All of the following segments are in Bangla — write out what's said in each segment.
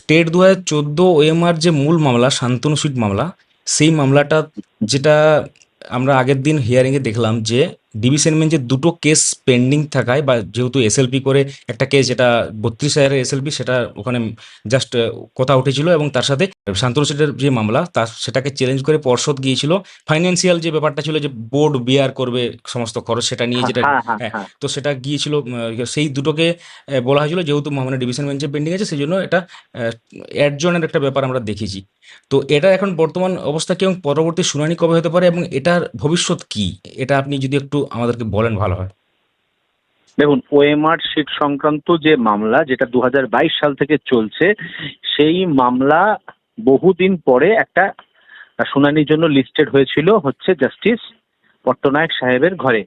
স্টেট 2014 ওএমআর যে মূল মামলা শান্তনু সুইট মামলা, সেই মামলাটা যেটা আমরা আগের দিন হিয়ারিংয়ে দেখলাম যে ডিভিশন বেঞ্চে দুটো কেস পেন্ডিং থাকায়, বা যেহেতু এসএলপি করে একটা কেস যেটা 32,000 এসএলপি, সেটা ওখানে জাস্ট কথা উঠেছিল, এবং তার সাথে শান্তনু সুইটের যে মামলা তার সেটাকে চ্যালেঞ্জ করে পর্ষদ গিয়েছিল। ফাইন্যান্সিয়াল যে ব্যাপারটা ছিল যে বোর্ড বিয়ার করবে সমস্ত খরচ, সেটা নিয়ে হ্যাঁ যেটা, হ্যাঁ হ্যাঁ হ্যাঁ, হ্যাঁ। তো সেটা গিয়েছিল। সেই দুটোকে বলা হয়েছিল যেহেতু মানে ডিভিশন বেঞ্চে পেন্ডিং আছে, সেই জন্য এটা অ্যাডজনের একটা ব্যাপার আমরা দেখেছি। তো এটা এখন বর্তমান অবস্থা কি এবং পরবর্তী শুনানি কবে হতে পারে এবং এটার ভবিষ্যৎ কি, এটা আপনি যদি একটু আমাদেরকে বলেন ভালো হয়। দেখুন, ওএমআর সিট সংক্রান্ত যে মামলা, যেটা 2022 সাল থেকে চলছে, সেই মামলা বহুদিন পরে একটা শুনানির জন্য লিস্টেড হয়েছিল হচ্ছে জাস্টিস পট্টনায়ক সাহেবের ঘরে।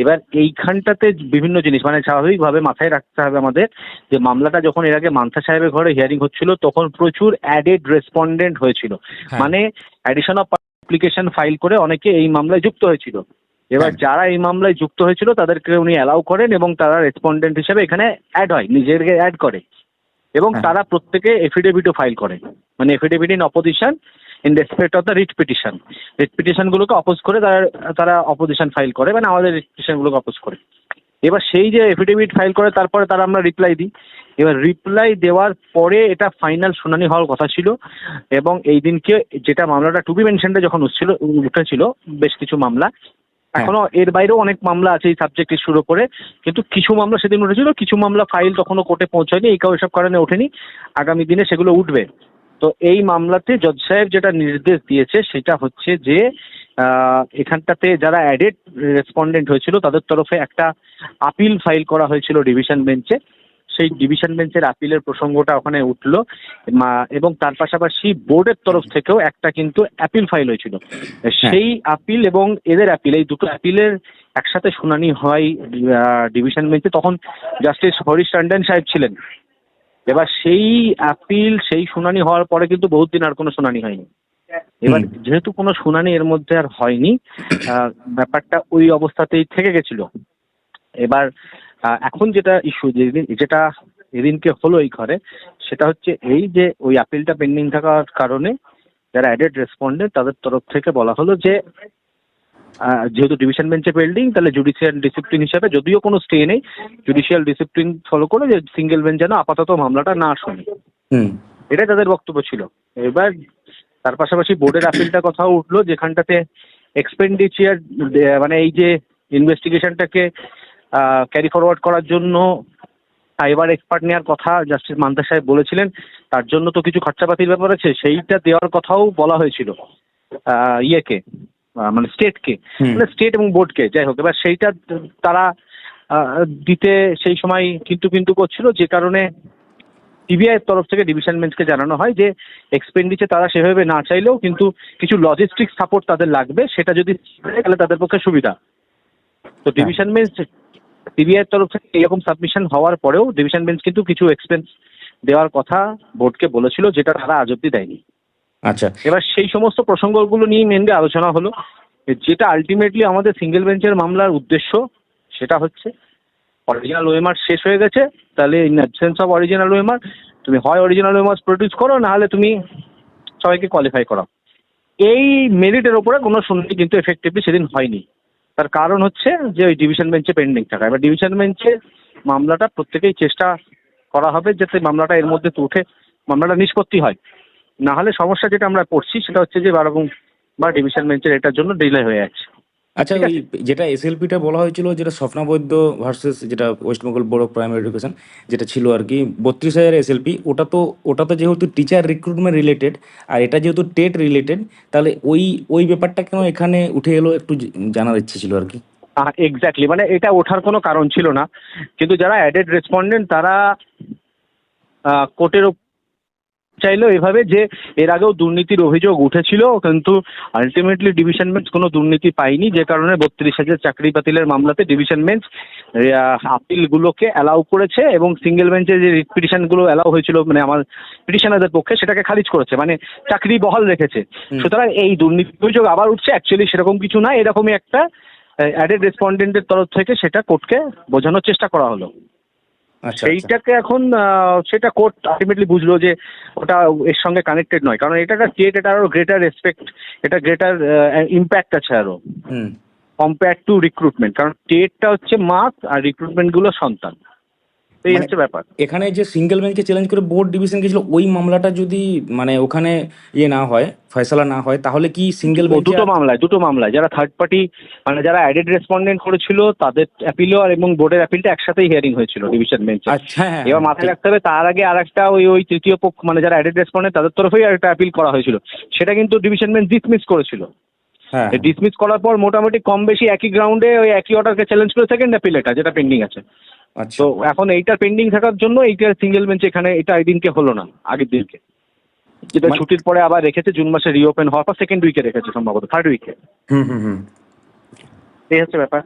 এবার এইখানটাতে বিভিন্ন জিনিস, মানে স্বাভাবিকভাবে মাথায় রাখতে হবে আমাদের, যে মামলাটা যখন এর আগে মান্থা সাহেবের ঘরে হিয়ারিং হচ্ছিল তখন প্রচুর অ্যাডেড রেসপন্ডেন্ট হয়েছিল। হ্যাঁ, মানে অ্যাডিশন অফ অ্যাপ্লিকেশন ফাইল করে অনেকে এই মামলায় যুক্ত হয়েছিল। এবার হ্যাঁ, যারা এই মামলায় যুক্ত হয়েছিল তাদেরকে উনি অ্যালাউ করেন এবং তারা রেসপন্ডেন্ট হিসেবে এখানে অ্যাড হয়, নিজেদেরকে অ্যাড করে, এবং হ্যাঁ, তারা প্রত্যেকে এফিডেভিটও ফাইল করে। মানে affidavit in opposition in respect of the writ petition. Writ পিটিশনগুলোকে অপোজ করে তারা তারা অপোজিশন ফাইল করে, মানে আমাদের রিট পিটিশনগুলোকে অপোজ করে। এবার সেই যে এফিডেভিট ফাইল করে তারপরে তারা আমরা রিপ্লাই দিই। এবার রিপ্লাই দেওয়ার পরে এটা ফাইনাল শুনানি হওয়ার কথা ছিল, এবং এই দিনকে যেটা মামলাটা টু বি মেনশনটা যখন উঠেছিল বেশ কিছু মামলা, হ্যাঁ, এখনো এর বাইরেও অনেক মামলা আছে এই সাবজেক্ট ইস্যুর উপরে, কিন্তু কিছু মামলা সেদিন উঠেছিল, কিছু মামলা ফাইল তখনও কোর্টে পৌঁছায়নি, এই সব কারণে ওঠেনি। আগামী দিনে সেগুলো উঠবে। তো এই মামলাতে জজ সাহেব যেটা নির্দেশ দিয়েছে সেটা হচ্ছে যে এখানটাতে যারা অ্যাডেড রেসপন্ডেন্ট হয়েছিল তাদের তরফে একটা আপিল ফাইল করা হয়েছিল ডিভিশন বেঞ্চে। সেই ডিভিশন বেঞ্চের আপিলের প্রসঙ্গটা ওখানে উঠলো, এবং তার পাশাপাশি বোর্ডের তরফ থেকেও একটা কিন্তু অ্যাপিল ফাইল হয়েছিল। হ্যাঁ, সেই আপিল এবং এদের অ্যাপিল, এই দুটো অ্যাপিলের একসাথে শুনানি হয় ডিভিশন বেঞ্চে। তখন জাস্টিস হরিশ টন্ডন সাহেব ছিলেন। এবার সেই আপিল, সেই শুনানি হওয়ার পরে কিন্তু বহুত দিন আর কোনো শুনানি হয়নি। এবার হুম, যেহেতু কোনো শুনানি এর মধ্যে আর হয়নি, ব্যাপারটা ওই অবস্থাতেই থেকে গেছিল। এবার এখন যেটা ইস্যু, যেটা এদিনকে হলো এই ঘরে, সেটা হচ্ছে এই যে ওই আপিলটা পেন্ডিং থাকার কারণে যারা অ্যাডেড রেসপন্ডেন্ট তাদের তরফ থেকে বলা হলো যে যেহেতু ডিভিশন বেঞ্চে পেন্ডিং, তাহলে জুডিশিয়াল ডিসিপ্লিন হিসাবে, যদিও কোনো স্টে নেই, জুডিশিয়াল ডিসিপ্লিন ফলো করে যে সিঙ্গেল বেঞ্চ যেন আপাতত মামলাটা না শোনে, হুম, এটাই তাদের বক্তব্য ছিল। এবার তার পাশাপাশি বোর্ডের আপিলটা কথাও উঠলো, যেখানটাতে এক্সপেন্ডিচার, মানে এই যে ইনভেস্টিগেশনটাকে ক্যারি ফরওয়ার্ড করার জন্য সাইবার এক্সপার্ট নেওয়ার কথা জাস্টিস মান্তা সাহেব বলেছিলেন। তার জন্য তো কিছু খরচাপাতির ব্যাপার আছে, সেইটা দেওয়ার কথাও বলা হয়েছিল ইয়েকে, মানে স্টেটকে, হুম। মানে স্টেট এবং বোর্ডকে, যাই হোক। এবার সেইটা তারা দিতে সেই সময় কিন্তু কিন্তু করছিল, যে কারণে সিবিআই এর তরফ থেকে ডিভিশন বেঞ্চকে জানানো হয় যে এক্সপেন্ডিচার তারা সেভাবে না চাইলেও কিন্তু কিছু লজিস্টিক সাপোর্ট তাদের লাগবে, সেটা যদি তাহলে তাদের পক্ষে সুবিধা। তো হ্যাঁ, ডিভিশন বেঞ্চ, সিবিআই এর তরফ থেকে এরকম সাবমিশন হওয়ার পরেও ডিভিশন বেঞ্চ কিন্তু কিছু এক্সপেন্স দেওয়ার কথা বোর্ডকে বলেছিল, যেটা তারা আজ অব্দি দেয়নি। আচ্ছা, এবার সেই সমস্ত প্রসঙ্গগুলো নিয়ে মেনলি আলোচনা হলো। যেটা আলটিমেটলি আমাদের সিঙ্গেল বেঞ্চের মামলার উদ্দেশ্য, সেটা হচ্ছে অরিজিনাল ওএমআর শেষ হয়ে গেছে, তাহলে in absence of original OMR তুমি হয় অরিজিনাল ওএমআর প্রডিউস করো, নাহলে তুমি সবাইকে কোয়ালিফাই করো। এই মেরিটের ওপরে কোনো শুনানি কিন্তু এফেক্টিভলি সেদিন হয়নি। তার কারণ হচ্ছে যে ওই ডিভিশন বেঞ্চে পেন্ডিং থাকা। এবার ডিভিশন বেঞ্চে মামলাটা প্রত্যেকেই চেষ্টা করা হবে যাতে মামলাটা এর মধ্যে তো উঠে মামলাটা নিষ্পত্তি হয়। না হলে সমস্যা যেটা আমরা পড়ছি সেটা হচ্ছে যে বারবার বা ডিভিশন বেঞ্চের এটার জন্য ডিলে হয়ে যাচ্ছে। আচ্ছা, ঠিক ওই আছে। যেটা এসএলপিটা বলা হয়েছিল, যেটা স্বপ্নাবৈদ্য ভার্সেস যেটা West Bengal board of primary education, যেটা ছিল আর কি 32,000 এসএলপি, ওটা তো যেহেতু টিচার রিক্রুটমেন্ট রিলেটেড, আর এটা যেহেতু টেট রিলেটেড, তাহলে ওই ওই ব্যাপারটা কেন এখানে উঠে এলো একটু জানার ইচ্ছে ছিল আর কি। এক্স্যাক্টলি, মানে এটা ওঠার কোনো কারণ ছিল না, কিন্তু যারা অ্যাডেড রেসপন্ডেন্ট তারা কোর্টের চাইলো এভাবে যে এর আগেও দুর্নীতির অভিযোগ উঠেছিল, কিন্তু আলটিমেটলি ডিভিশন বেঞ্চ কোনো দুর্নীতি পায়নি, যে কারণে 32,000 চাকরি বাতিলের মামলাতে ডিভিশন বেঞ্চ আপিলগুলোকে অ্যালাউ করেছে, এবং সিঙ্গেল বেঞ্চে যে রিট পিটিশনগুলো অ্যালাউ হয়েছিল মানে আমার পিটিশনারদের পক্ষে, সেটাকে খারিজ করেছে, মানে চাকরি বহাল রেখেছে। হুম। সুতরাং এই দুর্নীতি অভিযোগ আবার উঠছে, অ্যাকচুয়ালি সেরকম কিছু না, এরকমই একটা অ্যাডেড রেসপন্ডেন্টের তরফ থেকে সেটা কোর্টকে বোঝানোর চেষ্টা করা হলো। আচ্ছা, আচ্ছা। সেইটাকে এখন সেটা কোর্ট আলটিমেটলি বুঝলো যে ওটা এর সঙ্গে কানেক্টেড নয়, কারণ এটা একটা স্টেট, এটা আরো গ্রেটার রেসপেক্ট, এটা গ্রেটার ইম্প্যাক্ট আছে আরো হুম। কম্পেয়ার টু রিক্রুটমেন্ট, কারণ স্টেটটা হচ্ছে মাস আর রিক্রুটমেন্ট গুলো সন্তান, এই মানে হচ্ছে ব্যাপার। এখানে যে সিঙ্গেল বেঞ্চকে চ্যালেঞ্জ করে বোর্ড ডিভিশন গেছিল, ওই মামলাটা যদি মানে ওখানে ইয়ে না হয়, ফয়সালা না হয়, তাহলে কি সিঙ্গেল ও বেঞ্চে দুটো মামলায় যারা থার্ড পার্টি, মানে যারা অ্যাডেড রেসপন্ডেন্ট করেছিল তাদের অ্যাপিলও আর এবং বোর্ডের অ্যাপিলটা একসাথেই হিয়ারিং হয়েছিল ডিভিশন বেঞ্চে। আচ্ছা, হ্যাঁ, হ্যাঁ, এবার হ্যাঁ, মাথায় ঠিক। রাখতে হবে তার আগে আর একটা ওই তৃতীয় পক্ষ, মানে যারা অ্যাডেড রেসপন্ডেন্ট তাদের তরফেই একটা অ্যাপিল করা হয়েছিল, সেটা কিন্তু ডিভিশন বেঞ্চ ডিসমিস করেছিল। হ্যাঁ, হ্যাঁ। ডিসমিস করার পর মোটামুটি কম বেশি একই গ্রাউন্ডে ওই একই অর্ডারকে চ্যালেঞ্জ করে সেকেন্ড অ্যাপিল এটা যেটা পেন্ডিং আছে। আচ্ছা। তো এখন এইটা পেন্ডিং থাকার জন্য এইটা সিঙ্গেল বেঞ্চ এখানে এটা এই দিনকে হলো না, আগের দিনকে, যেটা মানে ছুটির পরে আবার রেখেছে জুন মাসে রিওপেন হওয়ার পর সেকেন্ড উইকে রেখেছে সম্ভবত, থার্ড উইকে। হুম, হুম, হুম। এই হচ্ছে ব্যাপার।